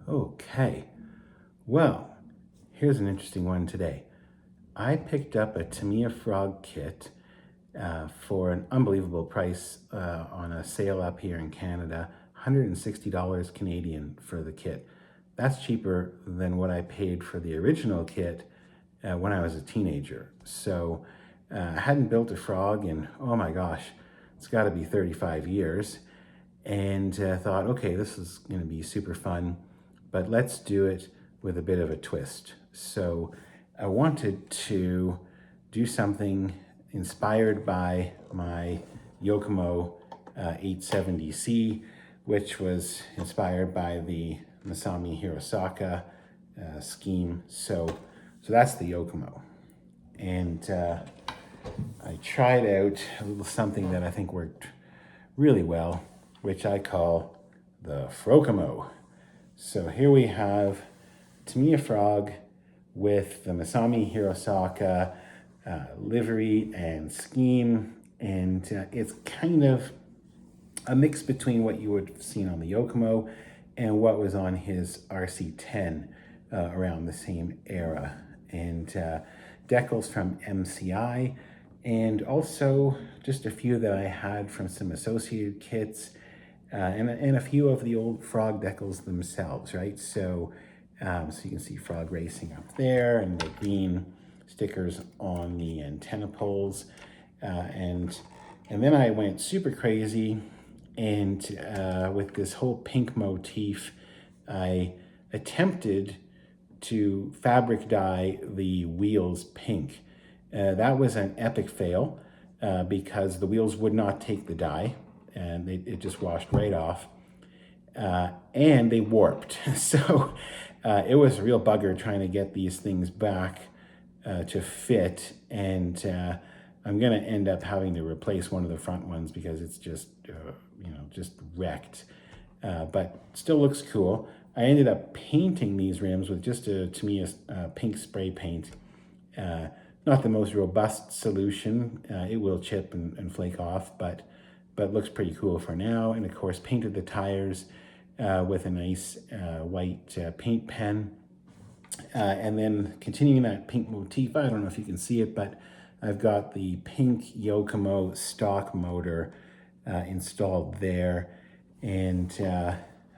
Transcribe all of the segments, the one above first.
Okay, well, here's an interesting one today. I picked up a Tamiya Frog kit for an unbelievable price on a sale up here in Canada, $160 Canadian for the kit. That's cheaper than what I paid for the original kit when I was a teenager. So I hadn't built a frog in, oh my gosh, it's got to be 35 years. And thought, okay, this is going to be super fun, but let's do it with a bit of a twist. So I wanted to do something inspired by my Yokomo 870C, which was inspired by the Masami Hirosaka scheme. So that's the Yokomo. And I tried out a little something that I think worked really well, which I call the Frokomo. So here we have Tamiya Frog with the Masami Hirosaka livery and scheme, and it's kind of a mix between what you would have seen on the Yokomo and what was on his RC10 around the same era. And decals from MCI, and also just a few that I had from some associated kits, and a few of the old Frog decals themselves, right? So you can see Frog Racing up there, and the green stickers on the antenna poles. And then I went super crazy, and with this whole pink motif, I attempted to fabric dye the wheels pink. That was an epic fail because the wheels would not take the dye, and it just washed right off, and they warped. So it was a real bugger trying to get these things back to fit, and I'm gonna end up having to replace one of the front ones because it's just just wrecked, but still looks cool. I ended up painting these rims with just a Tamiya pink spray paint. Not the most robust solution. It will chip and flake off, but looks pretty cool for now. And of course, painted the tires with a nice white paint pen. And then continuing that pink motif, I don't know if you can see it, but I've got the pink Yokomo stock motor installed there. And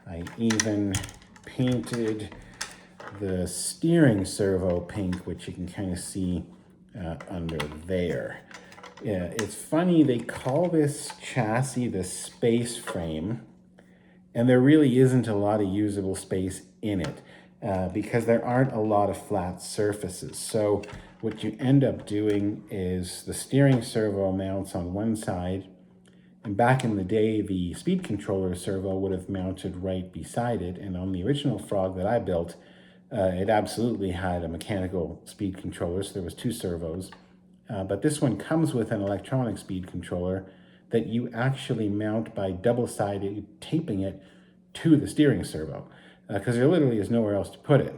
I even painted the steering servo pink, which you can kind of see under there. Yeah, it's funny, they call this chassis the space frame, and there really isn't a lot of usable space in it because there aren't a lot of flat surfaces. So what you end up doing is the steering servo mounts on one side, and back in the day, the speed controller servo would have mounted right beside it. And on the original Frog that I built, it absolutely had a mechanical speed controller, so there was two servos. But this one comes with an electronic speed controller that you actually mount by double-sided taping it to the steering servo, because there literally is nowhere else to put it.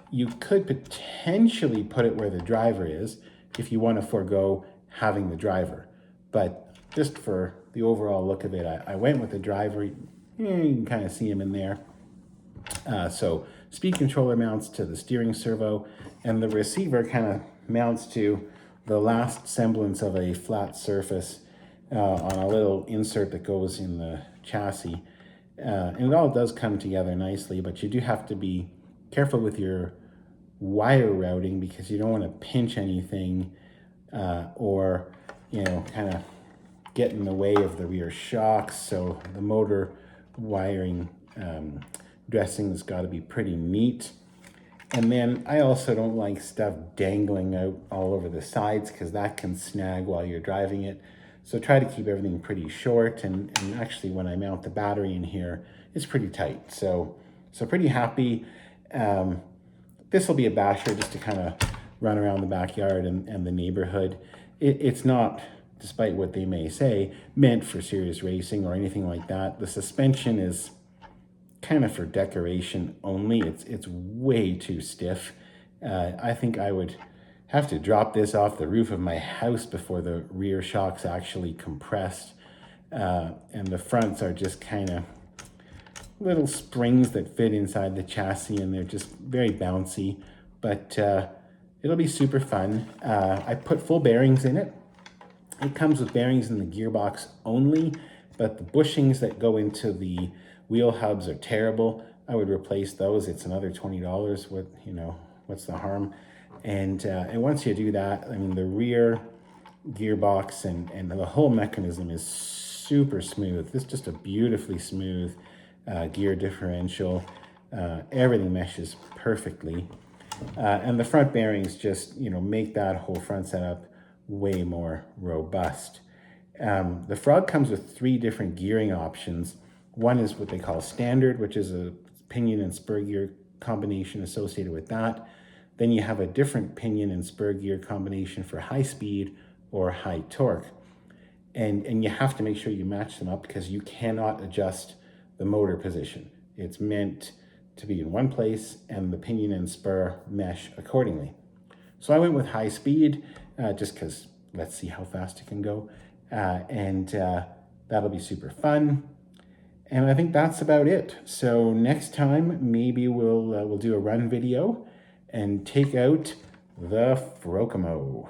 You could potentially put it where the driver is if you want to forego having the driver. But just for the overall look of it, I went with the driver. You can kind of see him in there. So speed controller mounts to the steering servo, and the receiver kind of mounts to the last semblance of a flat surface on a little insert that goes in the chassis. And it all does come together nicely, but you do have to be careful with your wire routing because you don't want to pinch anything or kind of get in the way of the rear shocks. So the motor wiring dressing has got to be pretty neat. And then I also don't like stuff dangling out all over the sides because that can snag while you're driving it. So try to keep everything pretty short, and actually when I mount the battery in here, it's pretty tight. So pretty happy. This will be a basher just to kind of run around the backyard and the neighborhood. It's not, despite what they may say, meant for serious racing or anything like that. The suspension is kind of for decoration only. It's way too stiff. I think I would have to drop this off the roof of my house before the rear shocks actually compressed. And the fronts are just kind of little springs that fit inside the chassis, and they're just very bouncy, but it'll be super fun. I put full bearings in it. It comes with bearings in the gearbox only, but the bushings that go into the wheel hubs are terrible. I would replace those. It's another $20. What, you know, what's the harm? And once you do that, I mean, the rear gearbox and the whole mechanism is super smooth. This is just a beautifully smooth gear differential. Everything meshes perfectly. And the front bearings just, you know, make that whole front setup way more robust. The Frog comes with 3 different gearing options. One is what they call standard, which is a pinion and spur gear combination associated with that. Then you have a different pinion and spur gear combination for high speed or high torque. And you have to make sure you match them up because you cannot adjust the motor position. It's meant to be in one place and the pinion and spur mesh accordingly. So I went with high speed just because let's see how fast it can go. And that'll be super fun. And I think that's about it. So next time, maybe we'll do a run video and take out the Frokomo.